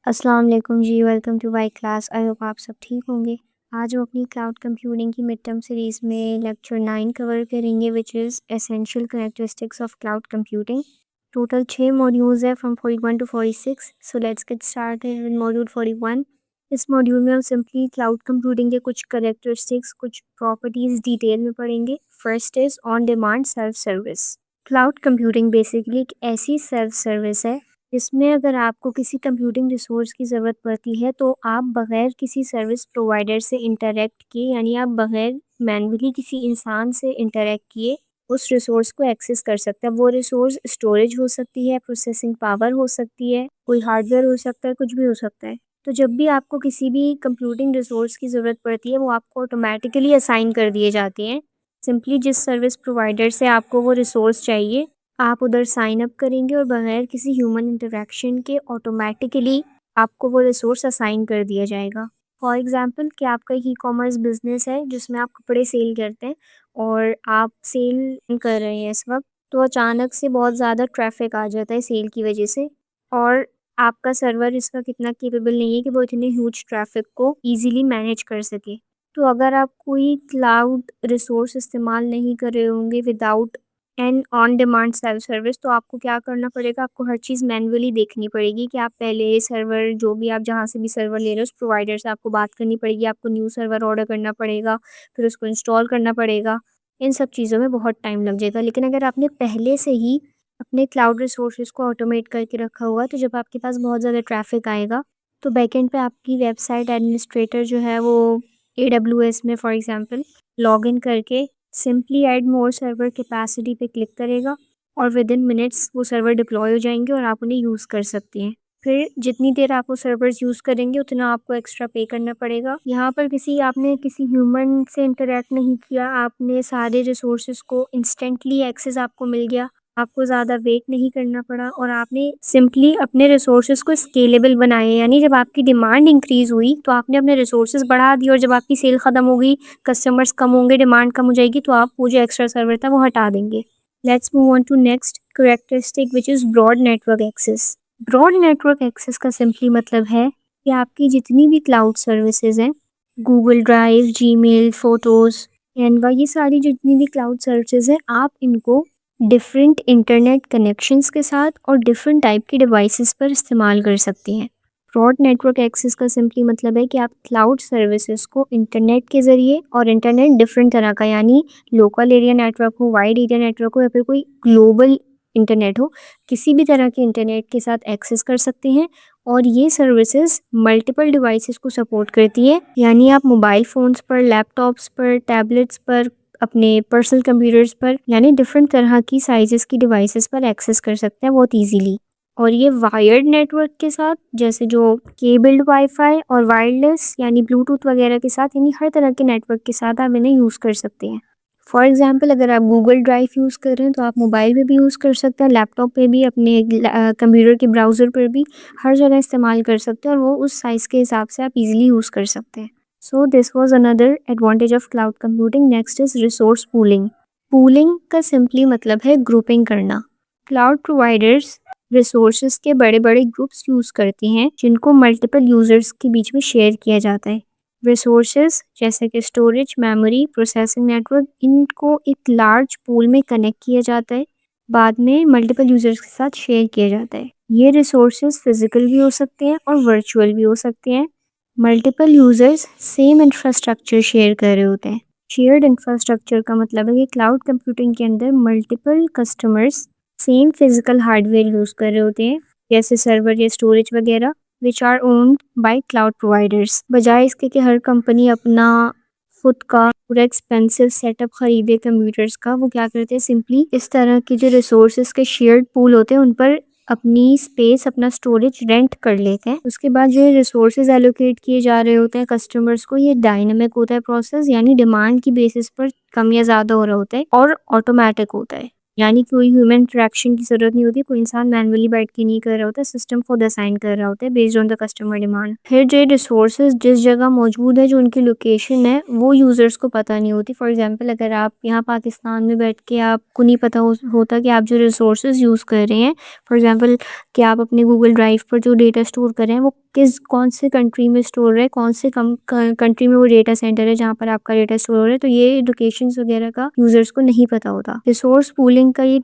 अस्सलाम वालेकुम जी, welcome to my class. I hope आप सब ठीक होंगे। आज हम अपनी क्लाउड कंप्यूटिंग की मिड टर्म सीरीज़ में लेक्चर 9 कवर करेंगे which is essential characteristics of cloud computing. Total 6 modules है from 41 to 46। So let's get started with module 41। इस मॉड्यूल में हम सिंपली क्लाउड कंप्यूटिंग के कुछ कैरेक्टरिस्टिक्स, कुछ प्रॉपर्टीज़ डिटेल में पढ़ेंगे। First is on demand self service. Cloud computing basically एक ऐसी सेल्फ सर्विस है इसमें अगर आपको किसी कंप्यूटिंग रिसोर्स की ज़रूरत पड़ती है तो आप बग़ैर किसी सर्विस प्रोवाइडर से इंटरैक्ट किए, यानी आप बग़ैर मैन्युअली किसी इंसान से इंटरैक्ट किए उस रिसोर्स को एक्सेस कर सकते हैं। वो रिसोर्स स्टोरेज हो सकती है, प्रोसेसिंग पावर हो सकती है, कोई हार्डवेयर हो सकता है, कुछ भी हो सकता है। तो जब भी आपको किसी भी कंप्यूटिंग रिसोर्स की ज़रूरत पड़ती है वो आपको ऑटोमेटिकली असाइन कर दिए जाते हैं। सिंपली जिस सर्विस प्रोवाइडर से आपको वो रिसोर्स चाहिए आप उधर साइन अप करेंगे और बगैर किसी ह्यूमन इंटरेक्शन के ऑटोमेटिकली आपको वो रिसोर्स असाइन कर दिया जाएगा। फॉर एग्जांपल कि आपका ई कॉमर्स बिजनेस है जिसमें आप कपड़े सेल करते हैं और आप सेल कर रहे हैं इस वक्त, तो अचानक से बहुत ज़्यादा ट्रैफिक आ जाता है सेल की वजह से और आपका सर्वर इस वक्त इतना केपेबल नहीं है कि वो इतने ह्यूज ट्रैफिक को ईजिली मैनेज कर सके। तो अगर आप कोई क्लाउड रिसोर्स इस्तेमाल नहीं कर रहे होंगे without and on demand self service, तो आपको क्या करना पड़ेगा, आपको हर चीज़ मैन्युअली देखनी पड़ेगी कि आप पहले सर्वर जो भी आप जहाँ से भी सर्वर ले रहे हो उस प्रोवाइडर से आपको बात करनी पड़ेगी, आपको न्यू सर्वर ऑर्डर करना पड़ेगा, फिर उसको इंस्टॉल करना पड़ेगा। इन सब चीज़ों में बहुत टाइम लग जाएगा। लेकिन अगर आपने पहले से ही अपने क्लाउड रिसोर्सेज को ऑटोमेट करके रखा हुआ तो जब आपके पास बहुत ज़्यादा ट्रैफिक आएगा तो बैकएंड पे आपकी वेबसाइट एडमिनिस्ट्रेटर जो है वो AWS में फॉर एग्जांपल लॉगिन करके simply add more server capacity पे क्लिक करेगा और विद इन मिनट्स वो सर्वर डिप्लॉय हो जाएंगे और आप उन्हें यूज़ कर सकते हैं। फिर जितनी देर आप वो सर्वर्स यूज़ करेंगे उतना आपको एक्स्ट्रा पे करना पड़ेगा। यहाँ पर आपने किसी ह्यूमन से इंटरेक्ट नहीं किया, आपने सारे रिसोर्सेज को इंस्टेंटली एक्सेस आपको मिल गया, आपको ज़्यादा वेट नहीं करना पड़ा और आपने सिंपली अपने रिसोर्सेज को स्केलेबल बनाए। यानी जब आपकी डिमांड इंक्रीज़ हुई तो आपने अपने रिसोर्सेज बढ़ा दिए और जब आपकी सेल ख़त्म हो गई, कस्टमर्स कम होंगे, डिमांड कम हो जाएगी, तो आप वो जो एक्स्ट्रा सर्वर था वो हटा देंगे। Let's move on to next characteristic which is broad network access. Broad network access का सिंपली मतलब है कि आपकी जितनी भी क्लाउड सर्विसेज हैं, Google drive, Gmail, photos, Canva, ये सारी जितनी भी क्लाउड सर्विसेज हैं, आप इनको डिफरेंट इंटरनेट कनेक्शंस के साथ और डिफरेंट टाइप के डिवाइसेस पर इस्तेमाल कर सकते हैं। ब्रॉड नेटवर्क एक्सेस का सिंपली मतलब है कि आप क्लाउड सर्विसेज को इंटरनेट के ज़रिए, और इंटरनेट डिफरेंट तरह का, यानी लोकल एरिया नेटवर्क हो, वाइड एरिया नेटवर्क हो या फिर कोई ग्लोबल इंटरनेट हो, किसी भी तरह के इंटरनेट के साथ एक्सेस कर सकते हैं। और ये सर्विसेज मल्टीपल डिवाइसेस को सपोर्ट करती है, यानी आप मोबाइल फ़ोन्स पर, लैपटॉप्स पर, टैबलेट्स पर, अपने पर्सनल कंप्यूटर्स पर, यानी डिफरेंट तरह की साइजेस की डिवाइसेस पर एक्सेस कर सकते हैं बहुत ईजीली। और ये वायर्ड नेटवर्क के साथ, जैसे जो केबल्ड वाईफाई और वायरलेस यानी ब्लूटूथ वगैरह के साथ, यानी हर तरह के नेटवर्क के साथ आप इन्हें यूज़ कर सकते हैं। फॉर एग्जांपल अगर आप गूगल ड्राइव यूज़ कर रहे हैं तो आप मोबाइल पे भी यूज़ कर सकते हैं, लैपटॉप पे भी, अपने कंप्यूटर के ब्राउज़र पर भी, हर जगह इस्तेमाल कर सकते हैं और वो उस साइज़ के हिसाब से आप इजीली यूज़ कर सकते हैं। So this was another advantage of cloud computing. Next is resource pooling. Pooling का सिंपली मतलब है ग्रुपिंग करना। क्लाउड प्रोवाइडर्स रिसोर्सेज के बड़े बड़े ग्रुप्स यूज़ करते हैं जिनको मल्टीपल यूज़र्स के बीच में शेयर किया जाता है। रिसोर्सेज जैसे कि स्टोरेज, मेमोरी, प्रोसेसिंग नेटवर्क, इनको एक लार्ज पूल में कनेक्ट किया जाता है, बाद में मल्टीपल यूज़र्स के साथ शेयर किया जाता है। ये रिसोर्सेज फिजिकल भी हो सकते हैं और वर्चुअल भी हो सकते हैं। Multiple users same infrastructure share कर रहे होते हैं। शेयर्ड इंफ्रास्ट्रक्चर का मतलब है कि क्लाउड कंप्यूटिंग के अंदर multiple customers same physical hardware use कर रहे होते हैं, जैसे सर्वर या स्टोरेज वगैरह, which are owned by cloud providers. बजाय इसके कि हर कंपनी अपना खुद का पूरा एक्सपेंसिव सेटअप खरीदे कंप्यूटर्स का, वो क्या करते हैं, सिंपली इस तरह के जो रिसोर्सेज के शेयर्ड पूल होते हैं उन पर अपनी स्पेस, अपना स्टोरेज रेंट कर लेते हैं। उसके बाद जो रिसोर्सेज एलोकेट किए जा रहे होते हैं कस्टमर्स को, ये डायनामिक होता है प्रोसेस, यानी डिमांड की बेसिस पर कम या ज़्यादा हो रहा होता है और ऑटोमेटिक होता है, यानी कोई ह्यूमन इंटरेक्शन की ज़रूरत नहीं होती, कोई इंसान मैनुअली बैठ के नहीं कर रहा होता, सिस्टम खुद असाइन कर रहा होता है based on the customer demand. फिर जो रिसोर्सेज जिस जगह मौजूद है, जो उनकी लोकेशन है, वो यूज़र्स को पता नहीं होती। फॉर एग्जांपल अगर आप यहाँ पाकिस्तान में बैठ के आपको नहीं पता होता कि आप जो रिसोर्सेज यूज़ कर रहे हैं, फॉर एग्जांपल कि आप अपने गूगल ड्राइव पर जो डेटा स्टोर कर रहे हैं वो किस कौन से कंट्री में स्टोर है, कौन से कंट्री में वो डेटा सेंटर है जहाँ पर आपका डेटा स्टोर हो रहा है, तो ये लोकेशंस वगैरह का यूजर्स को नहीं पता होता। रिसोर्स पूलिंग का ये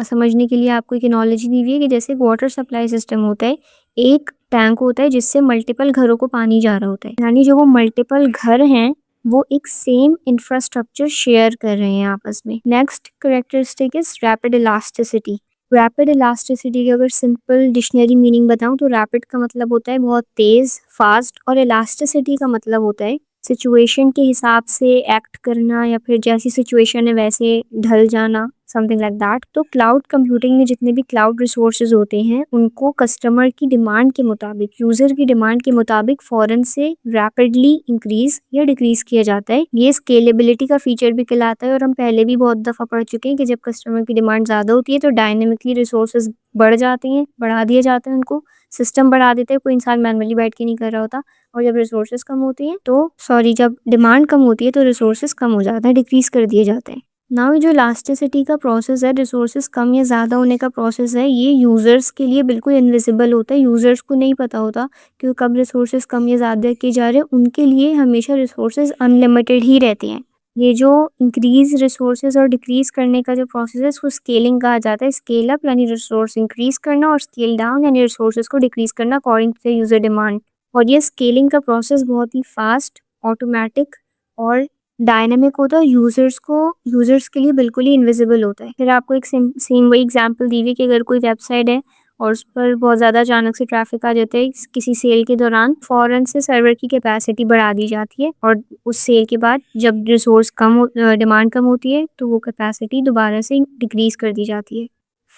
समझने के लिए आपको एक एनालॉजी दी हुई है कि जैसे वाटर सप्लाई सिस्टम होता है, एक टैंक होता है जिससे मल्टीपल घरों को पानी जा रहा होता है, यानी जो वो मल्टीपल घर हैं वो एक सेम इंफ्रास्ट्रक्चर शेयर कर रहे हैं आपस में। Next characteristic is rapid elasticity. Rapid elasticity की अगर सिंपल डिक्शनरी मीनिंग बताऊं तो रैपिड का मतलब होता है बहुत तेज, फास्ट, और इलास्टिसिटी का मतलब होता है सिचुएशन के हिसाब से एक्ट करना या फिर जैसी सिचुएशन है वैसे ढल जाना, समथिंग लाइक दैट। तो क्लाउड कंप्यूटिंग में जितने भी क्लाउड रिसोर्सेज होते हैं उनको कस्टमर की डिमांड के मुताबिक, यूजर की डिमांड के मुताबिक फौरन से रैपिडली इंक्रीज या डिक्रीज किया जाता है। ये स्केलेबिलिटी का फीचर भी कहलाता है और हम पहले भी बहुत दफ़ा पढ़ चुके हैं कि जब कस्टमर की डिमांड ज़्यादा होती है तो डायनेमिकली रिसोर्सेज बढ़ जाती हैं, बढ़ा दिए जाते हैं, उनको सिस्टम बढ़ा देते हैं, कोई इंसान मैनुअली बैठ के नहीं कर रहा होता। और जब रिसोर्सेज कम होती हैं तो जब डिमांड कम होती है तो रिसोर्सेज कम हो जाता है, डिक्रीज कर दिए जाते हैं। नाउ जो इलास्टिसिटी का प्रोसेस है, रिसोर्सेज कम या ज़्यादा होने का प्रोसेस है, ये यूज़र्स के लिए बिल्कुल इनविजिबल होता है। यूज़र्स को नहीं पता होता कि कब रिसोर्सेज कम या ज़्यादा किए जा रहे हैं। उनके लिए हमेशा रिसोर्सेज अनलिमिटेड ही रहते हैं। ये जो इंक्रीज रिसोर्सेज और डिक्रीज करने का जो प्रोसेस है उसको स्केलिंग कहा जाता है। स्केल अप यानी रिसोर्स इंक्रीज करना और स्केल डाउन यानी रिसोर्सेज को डिक्रीज करना अकॉर्डिंग टू यूज़र डिमांड। और ये स्केलिंग का प्रोसेस बहुत ही फास्ट, ऑटोमेटिक और डायनामिक होता है। यूजर्स के लिए बिल्कुल ही इनविजिबल होता है। फिर आपको एक सेम वही एग्जांपल दी हुई कि अगर कोई वेबसाइट है और उस पर बहुत ज़्यादा अचानक से ट्रैफिक आ जाता है किसी सेल के दौरान, फ़ौरन से सर्वर की कैपेसिटी बढ़ा दी जाती है और उस सेल के बाद जब डिमांड कम होती है तो वो कैपेसिटी दोबारा से डिक्रीज़ कर दी जाती है।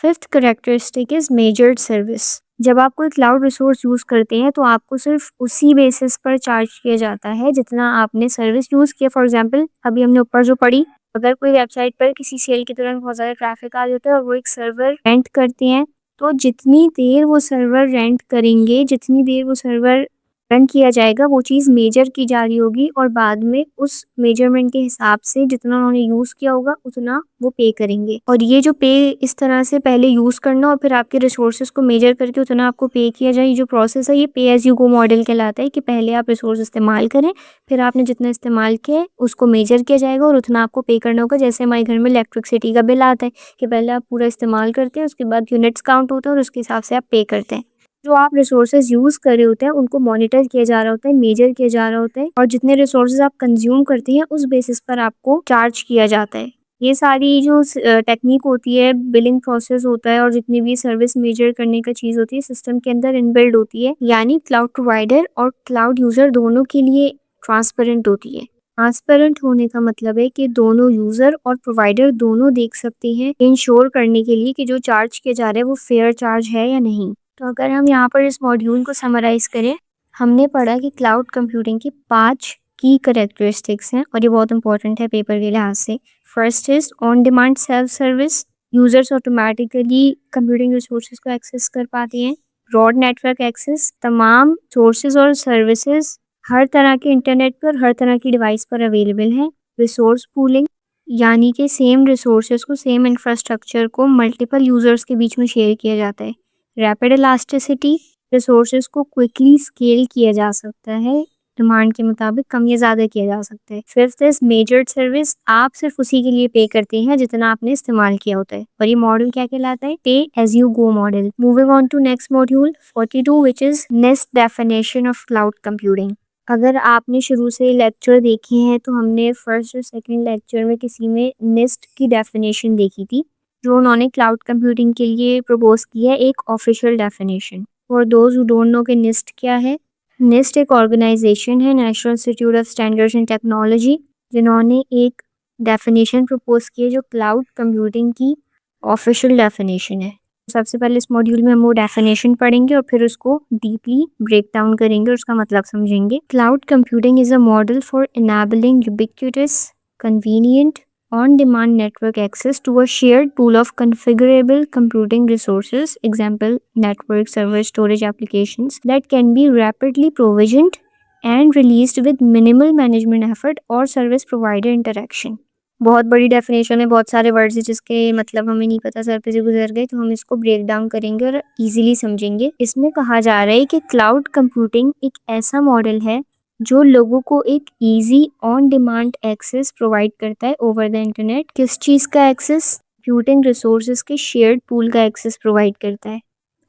Fifth characteristic is measured service. जब आप कोई क्लाउड रिसोर्स यूज़ करते हैं तो आपको सिर्फ उसी बेसिस पर चार्ज किया जाता है जितना आपने सर्विस यूज़ किया। फॉर एग्जांपल अभी हमने ऊपर जो पढ़ी, अगर कोई वेबसाइट पर किसी सेल के दौरान बहुत ज़्यादा ट्रैफिक आ जाता है और वो एक सर्वर रेंट करते हैं, तो जितनी देर वो सर्वर रेंट करेंगे, जितनी देर वो सर्वर रन किया जाएगा, वो चीज़ मेजर की जा रही होगी और बाद में उस मेजरमेंट के हिसाब से जितना उन्होंने यूज़ किया होगा उतना वो पे करेंगे। और ये जो पे इस तरह से पहले यूज़ करना और फिर आपके रिसोर्सेज को मेजर करके उतना आपको पे किया जाए, ये जो प्रोसेस है ये पे एज यू गो मॉडल कहलाता है कि पहले आप रिसोर्स इस्तेमाल करें, फिर आपने जितना इस्तेमाल किया उसको मेजर किया जाएगा और उतना आपको पे करना होगा। जैसे हमारे घर में इलेक्ट्रिसिटी का बिल आता है कि पहले आप पूरा इस्तेमाल करते हैं, उसके बाद यूनिट्स काउंट होता है और उसके हिसाब से आप पे करते हैं। जो आप रिसोर्सेज यूज़ कर रहे होते हैं उनको मॉनिटर किया जा रहा होता है, मेजर किया जा रहा होता है और जितने रिसोर्सेज आप कंज्यूम करते हैं उस बेसिस पर आपको चार्ज किया जाता है। ये सारी जो टेक्निक होती है, बिलिंग प्रोसेस होता है और जितनी भी सर्विस मेजर करने का चीज़ होती है सिस्टम के अंदर इनबिल्ड होती है, यानी क्लाउड प्रोवाइडर और क्लाउड यूज़र दोनों के लिए ट्रांसपेरेंट होती है। ट्रांसपेरेंट होने का मतलब है कि दोनों यूज़र और प्रोवाइडर दोनों देख सकते हैं इंश्योर करने के लिए कि जो चार्ज किया जा रहा है वो फेयर चार्ज है या नहीं। तो अगर हम यहाँ पर इस मॉड्यूल को समराइज करें, हमने पढ़ा कि क्लाउड कंप्यूटिंग की 5 की करेक्टरिस्टिक्स हैं और ये बहुत इंपॉर्टेंट है पेपर के लिहाज से। First is on demand self service. Users automatically computing resources को एक्सेस कर पाते हैं। ब्रॉड नेटवर्क एक्सेस, तमाम सोर्सेज और सर्विसेज हर तरह के इंटरनेट पर, हर तरह की डिवाइस पर अवेलेबल हैं। रिसोर्स पूलिंग यानी कि सेम रिसोर्सेज को, सेम इंफ्रास्ट्रक्चर को मल्टीपल यूजर्स के बीच में शेयर किया जाता है। रैपिड इलास्टिसिटी, रिसोर्सेज को क्विकली स्केल किया जा सकता है, डिमांड के मुताबिक कम या ज़्यादा किया जा सकता है। फिफ्थ इज मेजर्ड सर्विस, आप सिर्फ उसी के लिए पे करते हैं जितना आपने इस्तेमाल किया होता है और ये मॉडल क्या कहलाता है? Pay as you go model. Moving on to next module 42 which is next definition of cloud computing. अगर आपने शुरू से लेक्चर देखे हैं तो हमने फर्स्ट और सेकंड लेक्चर में किसी में निस्ट की डेफिनेशन देखी थी जो उन्होंने क्लाउड कंप्यूटिंग के लिए प्रपोज किया है, एक official definition. For those who don't know कि निस्ट क्या है, निस्ट एक ऑर्गेनाइजेशन है, national institute of standards and technology, जिन्होंने एक डेफिनेशन प्रपोज की है जो क्लाउड कंप्यूटिंग की ऑफिशियल डेफिनेशन है। सबसे पहले इस मॉड्यूल में हम वो डेफिनेशन पढ़ेंगे और फिर उसको डीपली ब्रेक डाउन करेंगे और उसका मतलब समझेंगे। Cloud computing is a model for enabling ubiquitous, convenient, on-demand network access to a shared pool of configurable computing resources, example network, server, storage applications that can be rapidly provisioned and released with minimal management effort or service provider interaction. बहुत बड़ी definition है, बहुत सारे words हैं जिसके मतलब हमें नहीं पता, सर पे से गुजर गए, तो हम इसको ब्रेक डाउन करेंगे और इजीली समझेंगे। इसमें कहा जा रहा है कि क्लाउड कंप्यूटिंग एक ऐसा मॉडल है जो लोगों को एक easy on demand access provide करता है ओवर द इंटरनेट। किस चीज़ का एक्सेस? कंप्यूटिंग रिसोर्सेज के शेयर्ड पूल का एक्सेस प्रोवाइड करता है,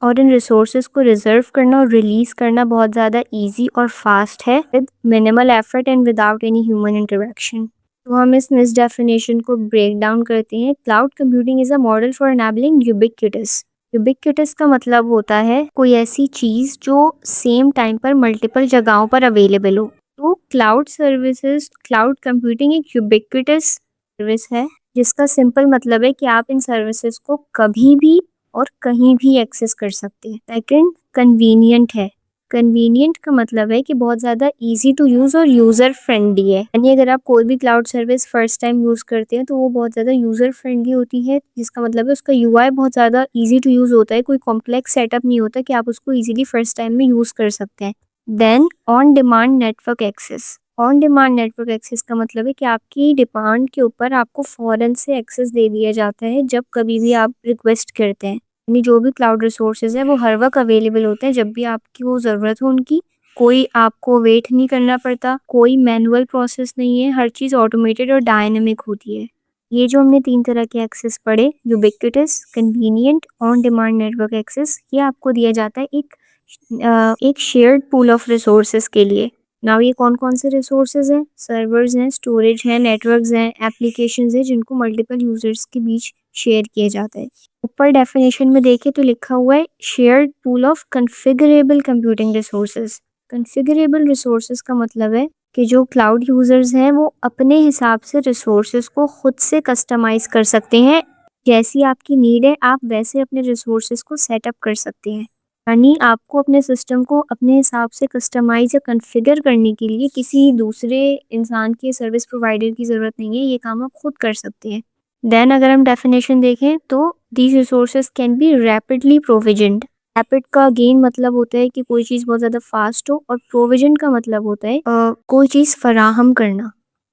और इन रिसोर्सेज को रिजर्व करना और रिलीज करना बहुत ज़्यादा इजी और फास्ट है, with minimal effort and without any human intervention. तो हम इस मिस डेफिनेशन को ब्रेक डाउन करते हैं। Cloud computing is a model for enabling ubiquitous. Ubiquitous का मतलब होता है कोई ऐसी चीज़ जो सेम टाइम पर मल्टीपल जगहों पर अवेलेबल हो। तो क्लाउड सर्विसेज, क्लाउड कंप्यूटिंग एक यूबिक्यूटस सर्विस है, जिसका सिंपल मतलब है कि आप इन सर्विसेज को कभी भी और कहीं भी एक्सेस कर सकते हैं। सेकंड, कन्वीनियंट है। कन्वीनियंट का मतलब है कि बहुत ज़्यादा इजी टू यूज़ और यूज़र फ्रेंडली है। यानी अगर आप कोई भी cloud service first time use करते हैं तो वो बहुत ज़्यादा यूज़र फ्रेंडली होती है, जिसका मतलब है उसका यूआई बहुत ज़्यादा इजी टू यूज़ होता है। कोई कॉम्प्लेक्स सेटअप नहीं होता कि आप उसको इजीली फर्स्ट टाइम में यूज़ कर सकते हैं। Then on demand network access. On demand network access का मतलब है कि आपकी डिमांड के ऊपर आपको फ़ौरन से एक्सेस दे दिया जाता है जब कभी भी आप रिक्वेस्ट करते हैं। यानी जो भी क्लाउड रिसोर्सेज हैं वो हर वक्त अवेलेबल होते हैं जब भी आपकी वो ज़रूरत हो उनकी। कोई आपको वेट नहीं करना पड़ता, कोई मैनुअल प्रोसेस नहीं है, हर चीज़ ऑटोमेटेड और डायनेमिक होती है। ये जो हमने 3 तरह के एक्सेस पढ़े, ubiquitous, convenient, on demand network access, ये आपको दिया जाता है एक शेयर्ड पूल ऑफ रिसोर्सेज के लिए। नाउ ये कौन-कौन से रिसोर्सेज हैं? सर्वर्स हैं, स्टोरेज हैं, नेटवर्क्स हैं, एप्लीकेशंस हैं जिनको मल्टीपल यूजर्स के बीच शेयर किया जाता है। ऊपर डेफिनेशन में देखें तो लिखा हुआ है shared pool of configurable computing resources. Configurable resources का मतलब है कि जो क्लाउड यूजर्स हैं वो अपने हिसाब से रिसोर्सेज को खुद से कस्टमाइज कर सकते हैं। जैसी आपकी नीड है आप वैसे अपने रिसोर्सेज को सेटअप कर सकते हैं। यानी आपको अपने सिस्टम को अपने हिसाब से कस्टमाइज या कॉन्फ़िगर करने के लिए किसी दूसरे इंसान के सर्विस प्रोवाइडर की ज़रूरत नहीं है, ये काम आप खुद कर सकते हैं। देन अगर हम डेफिनेशन देखें तो these resources can be rapidly provisioned. Rapid का अगेन मतलब होता है कि कोई चीज़ बहुत ज़्यादा फास्ट हो, और प्रोविजन का मतलब होता है कोई चीज़ फराहम करना,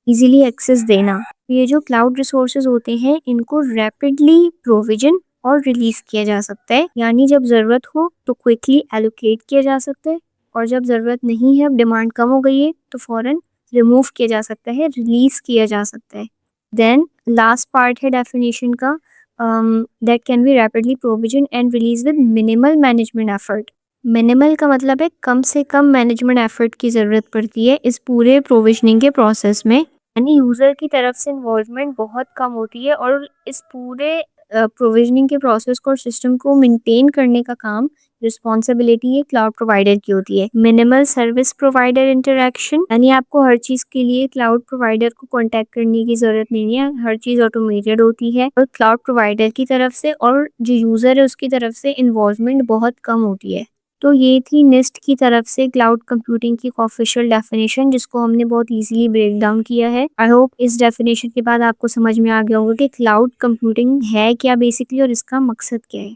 इजीली एक्सेस देना। ये जो क्लाउड रिसोर्सेज होते हैं इनको रैपिडली प्रोविजन और रिलीज किया जा सकता है। यानी जब ज़रूरत हो तो क्विकली एलोकेट किया जा सकता है, और जब ज़रूरत नहीं है, अब डिमांड कम हो गई है, तो फ़ौरन रिमूव किया जा सकता है, रिलीज किया जा सकता है। देन लास्ट पार्ट है डेफिनेशन का, that can be rapidly provision and release with minimal management effort. Minimal का मतलब है कम से कम मैनेजमेंट एफर्ट की ज़रूरत पड़ती है इस पूरे प्रोविजनिंग के प्रोसेस में। यानी यूज़र की तरफ से इन्वॉल्वमेंट बहुत कम होती है, और इस पूरे प्रोविजनिंग के प्रोसेस को और सिस्टम को मेंटेन करने का काम, रिस्पॉन्सिबिलिटी ये क्लाउड प्रोवाइडर की होती है। मिनिमल सर्विस प्रोवाइडर इंटरेक्शन, यानी आपको हर चीज़ के लिए क्लाउड प्रोवाइडर को कांटेक्ट करने की ज़रूरत नहीं है, हर चीज़ ऑटोमेटेड होती है, और क्लाउड प्रोवाइडर की तरफ से और जो यूज़र है उसकी तरफ से इन्वॉल्वमेंट बहुत कम होती है। तो ये थी निस्ट की तरफ से क्लाउड कंप्यूटिंग की ऑफिशियल डेफिनेशन, जिसको हमने बहुत इजीली ब्रेक डाउन किया है। आई होप इस डेफिनेशन के बाद आपको समझ में आ गया होगा कि क्लाउड कंप्यूटिंग है क्या बेसिकली और इसका मकसद क्या है।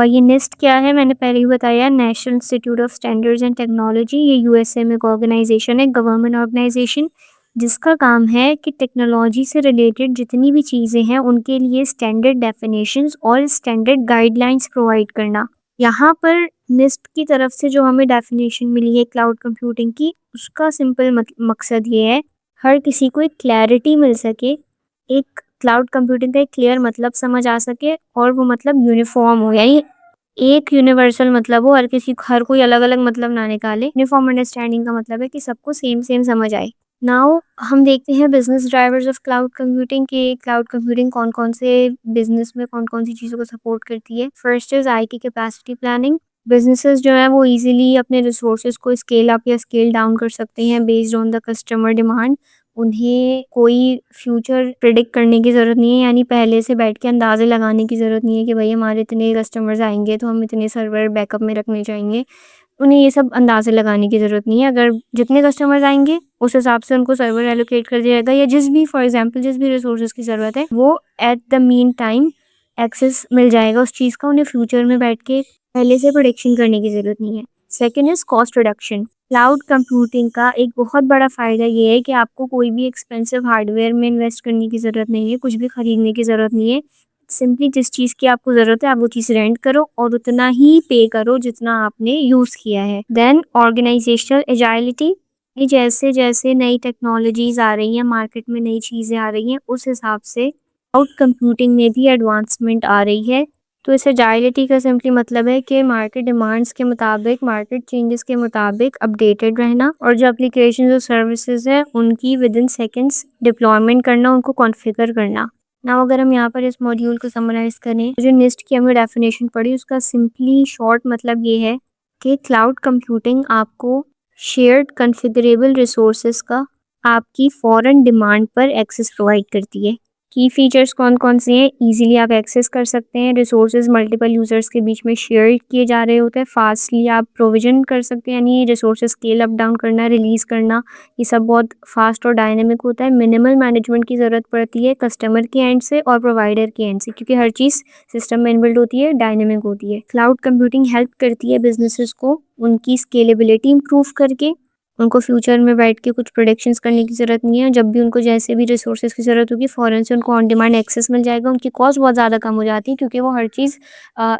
ये निस्ट क्या है, मैंने पहले ही बताया, national institute of standards and technology. ये यूएसए में एक ऑर्गेनाइजेशन है, गवर्नमेंट ऑर्गेनाइजेशन, जिसका काम है कि टेक्नोलॉजी से रिलेटेड जितनी भी चीज़ें हैं उनके लिए स्टैंडर्ड डेफिनेशंस और स्टैंडर्ड गाइडलाइंस प्रोवाइड करना। यहाँ पर निस्ट की तरफ से जो हमें डेफिनेशन मिली है क्लाउड कंप्यूटिंग की, उसका सिंपल मकसद ये है हर किसी को एक क्लैरिटी मिल सके, एक क्लाउड कंप्यूटिंग का एक क्लियर मतलब समझ आ सके, और वो मतलब यूनिफॉर्म हो, यानी एक यूनिवर्सल मतलब हो, हर कोई अलग अलग मतलब ना निकाले। यूनिफॉर्म अंडरस्टैंडिंग का मतलब है कि सबको सेम सेम समझ आए। नाउ हम देखते हैं business drivers of cloud computing के क्लाउड कंप्यूटिंग कौन कौन से बिजनेस में कौन कौन सी चीज़ों को सपोर्ट करती है। First is IT capacity planning. Businesses जो है वो इजीली अपने रिसोर्सेज को स्केल अप या स्केल डाउन कर सकते हैं based on the customer demand. उन्हें कोई फ्यूचर प्रिडिक्ट करने की ज़रूरत नहीं है, यानी पहले से बैठ के अंदाज़े लगाने की ज़रूरत नहीं है कि भाई हमारे इतने कस्टमर्स आएंगे तो हम इतने सर्वर बैकअप में रखने चाहिए। उन्हें ये सब अंदाज़े लगाने की ज़रूरत नहीं है। अगर जितने कस्टमर्स आएंगे उस हिसाब से उनको सर्वर एलोकेट कर दिया जाएगा, या जिस भी फॉर एग्जांपल जिस भी रिसोर्सेज की ज़रूरत है वो at the mean time access मिल जाएगा उस चीज़ का। उन्हें फ्यूचर में बैठ के पहले से प्रोडिक्शन करने की ज़रूरत नहीं है। Second is cost reduction. Cloud computing का एक बहुत बड़ा फ़ायदा ये है कि आपको कोई भी एक्सपेंसिव हार्डवेयर में इन्वेस्ट करने की ज़रूरत नहीं है, कुछ भी खरीदने की ज़रूरत नहीं है। सिंपली जिस चीज़ की आपको ज़रूरत है, आप वो चीज़ रेंट करो और उतना ही पे करो जितना आपने यूज़ किया है। देन ऑर्गेनाइजेशनल एजाइलिटी, ये जैसे-जैसे नई टेक्नोलॉजीज़ आ रही हैं, मार्केट में नई चीज़ें आ रही हैं, उस हिसाब से क्लाउड कंप्यूटिंग में भी एडवांसमेंट आ रही है। तो इस एजाइलिटी का सिंपली मतलब है कि मार्केट डिमांड्स के मुताबिक, मार्केट चेंजेस के मुताबिक अपडेटेड रहना और जो एप्लीकेशंस और सर्विसेज हैं, उनकी विदिन सेकंड्स डिप्लॉयमेंट करना, उनको कॉन्फ़िगर करना। नाउ अगर हम यहाँ पर इस मॉड्यूल को समराइज़ करें, जो निस्ट की हमने डेफिनेशन पढ़ी, उसका सिंपली शॉर्ट मतलब ये है कि क्लाउड कंप्यूटिंग आपको शेयर्ड कॉन्फ़िगरेबल रिसोर्सेज का आपकी फ़ौरन डिमांड पर एक्सेस प्रोवाइड करती है। की फीचर्स कौन-कौन से हैं? ईज़िली आप एक्सेस कर सकते हैं, रिसोर्सेज़ मल्टीपल यूज़र्स के बीच में शेयर किए जा रहे होते हैं, फास्टली आप प्रोविज़न कर सकते हैं, यानी रिसोर्सेज़ स्केल अप डाउन करना, रिलीज़ करना, ये सब बहुत फास्ट और डायनामिक होता है। मिनिमल मैनेजमेंट की ज़रूरत पड़ती है कस्टमर के एंड से और प्रोवाइडर के एंड से, क्योंकि हर चीज़ सिस्टम में इनबिल्ट होती है, डायनामिक होती है। क्लाउड कंप्यूटिंग हेल्प करती है बिज़नेसेस को उनकी स्केलेबिलिटी इम्प्रूव करके। उनको फ्यूचर में बैठ के कुछ प्रोडिक्शंस करने की ज़रूरत नहीं है। जब भी उनको जैसे भी रिसोर्सेज़ की ज़रूरत होगी, फ़ौरन से उनको ऑन डिमांड एक्सेस मिल जाएगा। उनकी कॉस्ट बहुत ज़्यादा कम हो जाती है, क्योंकि वो हर चीज़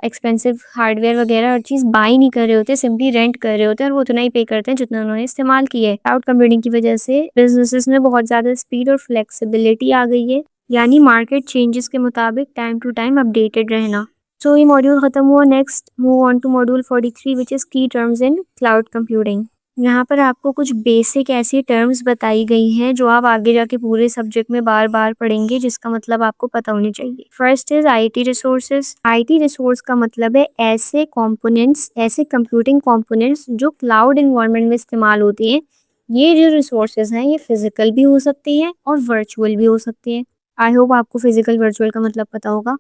एक्सपेंसिव हार्डवेयर वगैरह हर चीज़ बाय नहीं कर रहे होते, सिंपली रेंट कर रहे होते हैं और वो उतना ही पे करते हैं जितना उन्होंने इस्तेमाल किया है। क्लाउड कंप्यूटिंग की वजह से बिज़नेसेस में बहुत ज़्यादा स्पीड और फ्लेक्सिबिलिटी आ गई है, यानी मार्केट चेंजेस के मुताबिक टाइम टू टाइम अपडेटेड रहना। सो ये मॉड्यूल खत्म हुआ। Next move on to module 43 which is key terms in cloud computing. यहाँ पर आपको कुछ बेसिक ऐसी टर्म्स बताई गई हैं जो आप आगे जाके पूरे सब्जेक्ट में बार-बार पढ़ेंगे, जिसका मतलब आपको पता होनी चाहिए। First is IT resources. IT resource का मतलब है ऐसे कंपोनेंट्स, ऐसे कंप्यूटिंग कंपोनेंट्स जो क्लाउड एनवायरनमेंट में इस्तेमाल होती हैं। ये जो रिसोर्सेज हैं, ये फिजिकल भी हो सकती हैं और वर्चुअल भी हो सकती हैं। आई होप आपको फिजिकल वर्चुअल का मतलब पता होगा।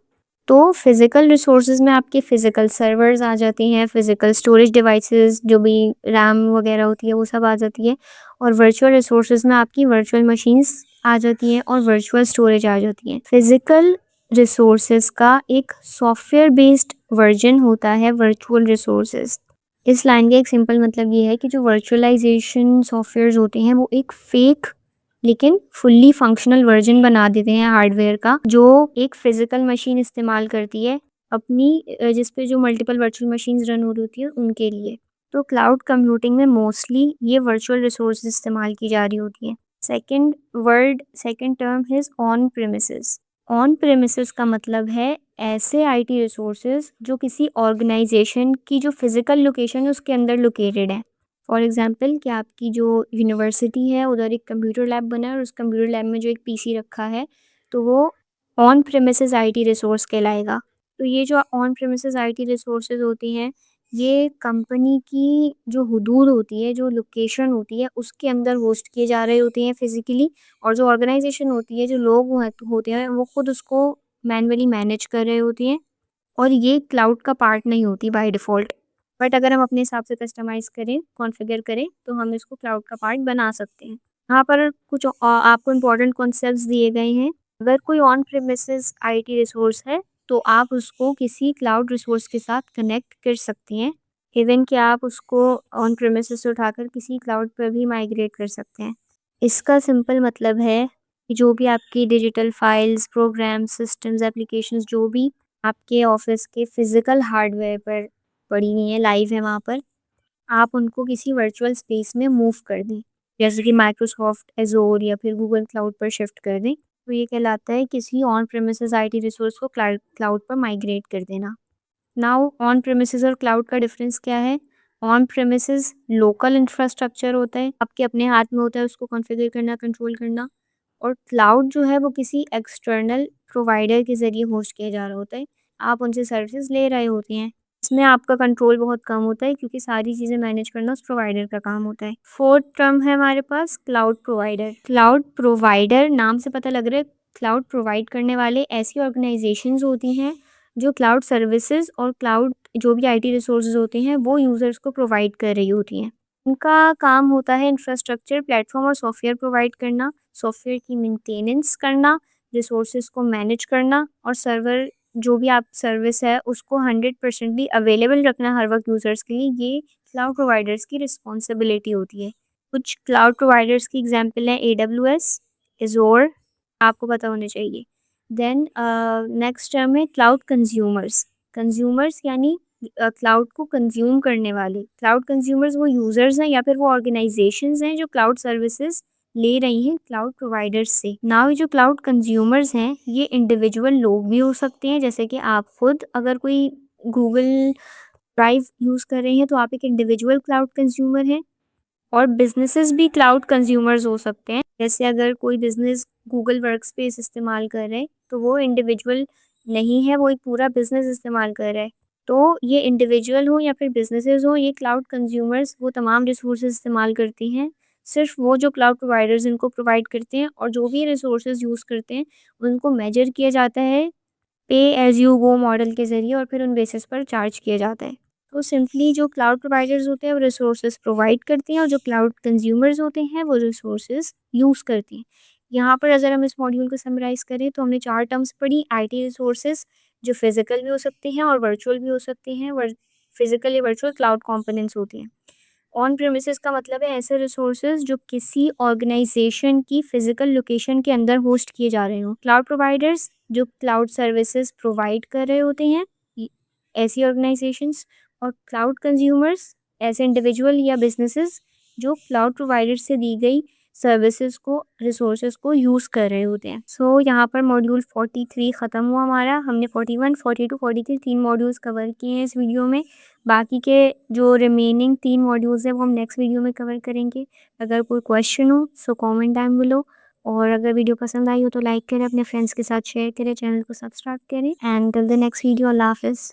तो फिज़िकल रिसोर्सेज़ में आपके फ़िज़िकल सर्वर्स आ जाती हैं, फ़िज़िकल स्टोरेज डिवाइसेस जो भी रैम वगैरह होती है वो सब आ जाती है, और वर्चुअल रिसोर्सेज़ में आपकी वर्चुअल मशीन्स आ जाती हैं और वर्चुअल स्टोरेज आ जाती हैं। फ़िज़िकल रिसोर्सेज़ का एक सॉफ्टवेयर बेस्ड वर्जन होता है वर्चुअल रिसोर्सेज़। इस लाइन का एक सिंपल मतलब ये है कि जो वर्चुअलाइजेशन सॉफ्टवेयर्स होते हैं वो एक फेक लेकिन फुल्ली फंक्शनल वर्जन बना देते हैं हार्डवेयर का, जो एक फिजिकल मशीन इस्तेमाल करती है अपनी जिस पे जो मल्टीपल वर्चुअल मशीन्स रन हो रही होती है उनके लिए। तो क्लाउड कंप्यूटिंग में मोस्टली ये वर्चुअल रिसोर्स इस्तेमाल की जा रही होती हैं। Second term is on premises. On premises का मतलब है ऐसे आईटी रिसोर्सेज जो किसी ऑर्गेनाइजेशन की जो फिजिकल लोकेशन है उसके अंदर लोकेटेड है। फॉर एग्जांपल कि आपकी जो यूनिवर्सिटी है उधर एक कंप्यूटर लैब बना है और उस कंप्यूटर लैब में जो एक पीसी रखा है, तो वो ऑन प्रेमिसेस आईटी रिसोर्स कहलाएगा। तो ये जो ऑन प्रेमिसेस आईटी रिसोर्सेज होती हैं, ये कंपनी की जो हुदूद होती है, जो लोकेशन होती है, उसके अंदर होस्ट किए जा रहे होते हैं फिजिकली, और जो ऑर्गेनाइजेशन होती है, जो लोग होते हैं, वो खुद उसको मैन्युअली मैनेज कर रहे होते हैं, और ये क्लाउड का पार्ट नहीं होती बाय डिफ़ॉल्ट। बट अगर हम अपने हिसाब से कस्टमाइज़ करें, कॉन्फ़िगर करें, तो हम इसको क्लाउड का पार्ट बना सकते हैं। यहाँ पर कुछ आपको इम्पोर्टेंट कॉन्सेप्ट्स दिए गए हैं। अगर कोई ऑन प्रेमिसेस आईटी रिसोर्स है, तो आप उसको किसी क्लाउड रिसोर्स के साथ कनेक्ट कर सकते हैं। इवन कि आप उसको ऑन प्रेमिसेस से उठाकर किसी क्लाउड पर भी माइग्रेट कर सकते हैं। इसका सिंपल मतलब है कि जो भी आपकी digital files, programs, systems, applications जो भी आपके ऑफिस के फिजिकल हार्डवेयर पर पड़ी हुई हैं, लाइव है वहाँ पर, आप उनको किसी वर्चुअल स्पेस में मूव कर दें। जैसे कि माइक्रोसॉफ्ट एज़ोर या फिर गूगल क्लाउड पर शिफ्ट कर दें। तो ये कहलाता है किसी ऑन प्रेमिसेस आईटी रिसोर्स को क्लाउड पर माइग्रेट कर देना। नाउ ऑन प्रेमिसेस और क्लाउड का डिफरेंस क्या है? ऑन प्रेमिसेस लोकल इंफ्रास्ट्रक्चर होता है, आपके अपने हाथ में होता है उसको कॉन्फ़िगर करना, कंट्रोल करना। और क्लाउड जो है वो किसी एक्सटर्नल प्रोवाइडर के ज़रिए होस्ट किया जा रहा होता है। आप उनसे सर्विसेज़ ले रहे होते हैं। इसमें आपका कंट्रोल बहुत कम होता है, क्योंकि सारी चीज़ें मैनेज करना उस प्रोवाइडर का काम होता है। फोर्थ टर्म है हमारे पास क्लाउड प्रोवाइडर। क्लाउड प्रोवाइडर नाम से पता लग रहा है, क्लाउड प्रोवाइड करने वाले ऐसी ऑर्गेनाइजेशंस होती हैं जो क्लाउड सर्विसेज और क्लाउड जो भी आईटी रिसोर्सेज होते हैं वो यूज़र्स को प्रोवाइड कर रही होती हैं। उनका काम होता है इंफ्रास्ट्रक्चर, प्लेटफॉर्म और सॉफ्टवेयर प्रोवाइड करना, सॉफ्टवेयर की मेंटेनेंस करना, रिसोर्सेज को मैनेज करना और सर्वर जो भी आप सर्विस है उसको 100% अवेलेबल रखना हर वक्त यूज़र्स के लिए, ये क्लाउड प्रोवाइडर्स की रिस्पॉन्सिबिलिटी होती है। कुछ क्लाउड प्रोवाइडर्स की एग्जांपल है AWS, एज़ोर, आपको पता होने चाहिए। देन नेक्स्ट टर्म है क्लाउड कंज्यूमर्स। कंज्यूमर्स यानी क्लाउड को कंज्यूम करने वाले। क्लाउड कंज्यूमर्स वो यूज़र्स हैं या फिर वो ऑर्गेनाइजेशंस हैं जो क्लाउड सर्विसेज ले रही हैं क्लाउड प्रोवाइडर्स से। नाउ ये जो क्लाउड कंज्यूमर्स हैं ये इंडिविजुअल लोग भी हो सकते हैं, जैसे कि आप खुद अगर कोई गूगल ड्राइव यूज़ कर रहे हैं तो आप एक इंडिविजुअल क्लाउड कंज्यूमर हैं। और बिजनेसेस भी क्लाउड कंज्यूमर्स हो सकते हैं, जैसे अगर कोई बिजनेस गूगल वर्कस्पेस इस्तेमाल कर रहे हैं तो वो इंडिविजुअल नहीं है, वो एक पूरा बिजनेस इस्तेमाल कर रहा है। तो ये इंडिविजुअल हो या फिर बिजनेसेस हो, ये क्लाउड कंज्यूमर्स वो तमाम रिसोर्सेज इस्तेमाल करती हैं। सिर्फ वो जो क्लाउड प्रोवाइडर्स इनको प्रोवाइड करते हैं और जो भी रिसोर्सेज यूज़ करते हैं उनको मेजर किया जाता है पे एज़ यू गो मॉडल के ज़रिए और फिर उन बेसिस पर चार्ज किया जाता है। तो सिंपली जो क्लाउड प्रोवाइडर्स होते हैं वो रिसोर्सेज प्रोवाइड करते हैं और जो क्लाउड कंज्यूमर्स होते हैं वो रिसोर्सेज यूज़ करते हैं। यहाँ पर अगर हम इस मॉड्यूल को समराइज़ करें तो हमने 4 टर्म्स पढ़ी। आईटी रिसोर्सेज जो फिज़िकल भी हो सकते हैं और वर्चुअल भी हो सकते हैं। फिज़िकल या वर्चुअल क्लाउड कंपोनेंट्स होते हैं। ऑन प्रेमिसेस का मतलब है ऐसे रिसोर्सेज जो किसी ऑर्गेनाइजेशन की फिजिकल लोकेशन के अंदर होस्ट किए जा रहे हों। क्लाउड प्रोवाइडर्स जो क्लाउड सर्विसेज प्रोवाइड कर रहे होते हैं, ऐसी ऑर्गेनाइजेशंस। और क्लाउड कंज्यूमर्स ऐसे इंडिविजुअल या बिजनेसेस जो क्लाउड प्रोवाइडर से दी गई सर्विसेज को रिसोर्सेज को यूज़ कर रहे होते हैं। सो यहाँ पर मॉड्यूल 43 ख़त्म हुआ हमारा। हमने 41, 42, 43 3 मॉड्यूल्स कवर किए हैं इस वीडियो में। बाकी के जो रिमेनिंग 3 मॉड्यूल्स हैं वो हम नेक्स्ट वीडियो में कवर करेंगे। अगर कोई क्वेश्चन हो सो कमेंट डाउन बिलो, और अगर वीडियो पसंद आई हो तो लाइक करें, अपने फ्रेंड्स के साथ शेयर करें, चैनल को सब्सक्राइब करें। And till the next video, अल्लाह हाफ़िज़।